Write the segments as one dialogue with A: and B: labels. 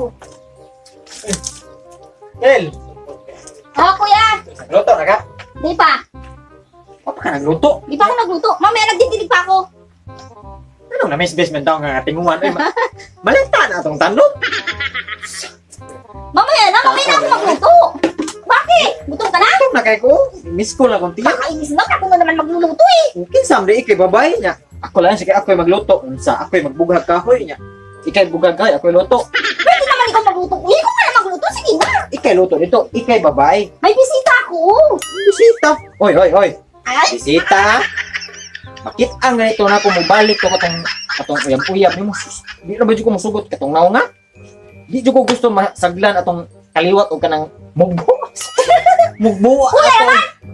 A: mo.
B: El!
A: Oh, kuya!
B: Luto na ka?
A: Di pa.
B: O pa ka nagluto?
A: Di pa ako nagluto. Mamaya nagdidilig pa ako.
B: Ano na miss basement daw nga tinguan? Ay, malita na itong tanong.
A: Mamaya na ako magluto. Bakit? Gutom ka na?
B: Ito na kay ko. Miss ko lang kung tiyak.
A: Kakainis lang. Ako na naman magluluto eh.
B: Okay, someday ikay babae niya. Ako lang, sige, ako'y magluto. Unsa, ako'y magbughag kahoy niya. Ikay bughag kahoy, ako'y luto.
A: Pwede naman ikaw magluto. Hindi ko kaya magluto. Sige na.
B: Ikay luto dito, ikay babae.
A: May bisita ako.
B: Bisita. Oy, oy, oy.
A: Ay,
B: Bisita. Bakit ang ganito na kung mubalik ko katong uyab-uyab ni mo? Di na ba dyan ko musugot katong naong nga? Di dyan ko gusto masaglan atong kaliwat o kanang mugbo. Mugbo ato.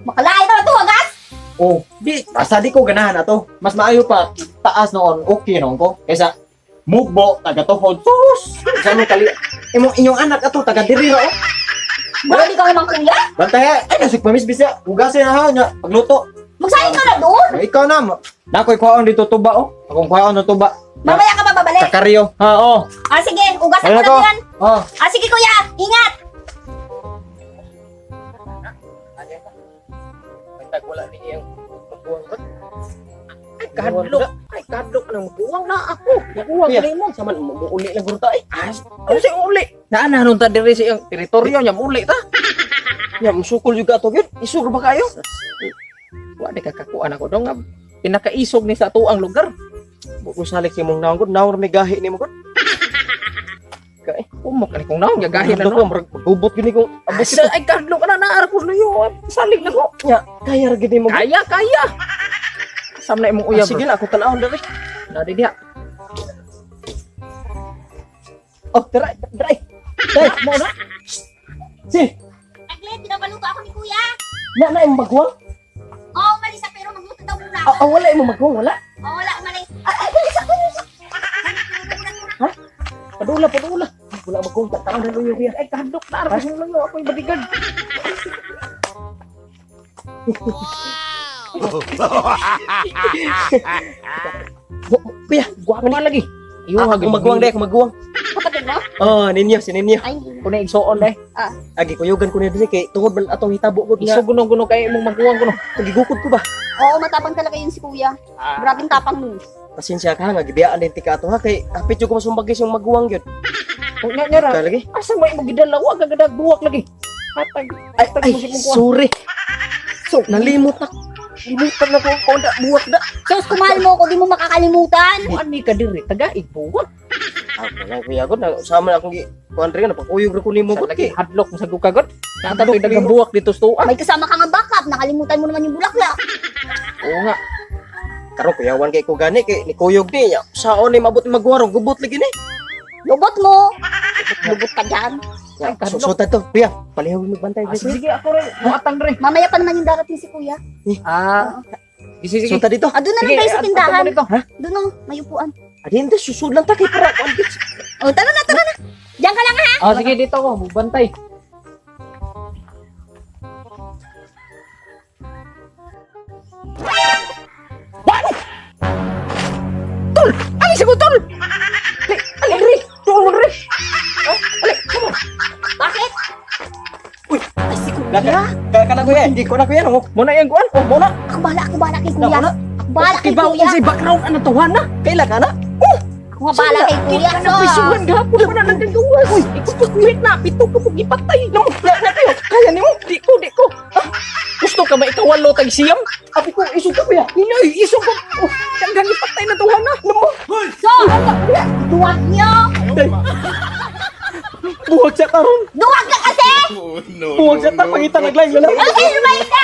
A: makalain na ito, agas.
B: Oh, di, basta di ko ganahan ato. Mas maayo pa, taas noon, okay noon ko. Kaysa, mugbo, taga-tuhod, sus! Saan mo kali... inyong anak ato, taga-diri ra, oh.
A: Grabe ka naman, kuya.
B: Bantay, ay, nasig pamis bisya. Hugasin na ha, niya, pagluto.
A: Magsahin ka na doon.
B: Ay, ikaw na, nako'y kuhaon dito tuba, oh. Akong kuhaon na tuba.
A: Mamaya ka ba babalik?
B: Kakaryo, ha, oh.
A: Ah, sige. Ugasan
B: Ayun
A: ko
B: ako.
A: na yan.
B: Oh.
A: Ah, sige, kuya. Ingat.
C: Wala ni iyang magbuwang ba? Ay, kadlok ng magbuwang na ako. Magbuwang
B: Kuya.
C: na mo. Saman, muuli lang guro ta eh. Ano siya uli? Naananon ta diri sa iyang teritoryo niya, muuli ta. Ya, musukol juga to gyud. Isog ba kayo? Wa di kakakuan ako dong nga pinakaisog ni sa tuang lugar. Buko salik si mong naong gud, naong may gahi ni mo gud. Kay, umok ni kong naong gahi na no. Magubot gini kong abot ay kadlok na naara ko luyo. Salig na ko. Ya, kaya ra gid mo. Kaya. Sam na imong uyab. Sige na ako tan-awon diri. Nadi dia. Oh, drai. Dai, mo na. Si,
A: Aglet, pinabaluto ako ni kuya.
C: na imong magwang.
A: Oo, umalis na pero magluto daw muna ako.
C: Wala imong magwang, wala.
A: Oo, wala, umalis. Ay, bilis ako.
C: Padula. Wala magwang tan-awon na luyo riya. Ay kadlok na ara ko lang ako ibadigan. Kuya, guwang na lagi. Ako magwang deh, ako magwang.
A: Kapatid mo?
C: Oh, ninyo, si ninyo.
A: Ay,
C: Kuno igsoon deh. Agi kuyugan ko niya kay tungod man atong hitabo gud nga. Iso guno kay imong magwang kuno. Tagigukod ko ba?
A: oo, matapang talaga yun si kuya. Grabing tapang nun.
C: Pasensya ka nga gibiyaan din tika ato ha kay hapit jud ko masumbagis yung magwang gyud. Ug nya ra. Lagi. Asa may imong gidala wa kagadag buwak lagi. Hatag. Ay, sorry. So, nalimot na. Limutan na ko kung da buwak da.
A: Sus, kumahal mo ako, di mo makakalimutan.
C: Ani ka diri taga igbuwak. Wala kuya gud na sama akong kuan rin na pakuyog ra ko nimo gud kay hadlok sa gukagod. Natatoy daga buwak dito sto.
A: May kasama ka nga backup, nakalimutan mo naman yung bulaklak.
C: Oo nga. Karon kuyawan kay ko gani kay ni kuyog ni nya. Saon ni mabot magwarog gubot lagi ni.
A: Lubot mo. Lubot ka dyan.
C: Ya, susutan to. Kuya, palihog mo bantay dito. Sige ako rin. Muatang rin.
A: Mamaya pa naman yung darating si kuya.
C: Sige. Susutan dito.
A: Ah, doon na lang tayo sa tindahan.
C: Ha?
A: Doon o, may upuan.
C: Adin ta susulan ta kay para kuan gid.
A: Oh, tara na. Diyan ka lang ha.
C: Sige dito ko, bantay. Tol! Ay, sigo tol! Ali, tol mo rin! Ali, come on!
A: Bakit?
C: Uy! Ay, sigo! Ka na kuya, hindi ko na kuya, no? Muna yung kuan, muna!
A: Ako bahala kay kuya.
C: Wala.
A: Ako bahala kay
C: Kibaw
A: kuya.
C: sa background, ano to, na? Kailan ka na?
A: Ako nga bahala kay kuya.
C: Ano, pisuhan ka? Pula mo na nagagawa. Uy, ikukulit na, pito ko pag ipatay. Na kayo, kaya ni mo? Di ko. Gusto ka ba ikawalo tag siyam? Abi ko, isog ka ba ya? Inay, isog ko. Oh, hanggang ipatay na tuwa na. Namo.
A: So, duwag niyo.
C: Buwag siya karon.
A: Duwag ka kasi.
D: Oh, no.
C: Buwag siya ta, pangita naglaing na lang.
A: Okay, lumayan ka.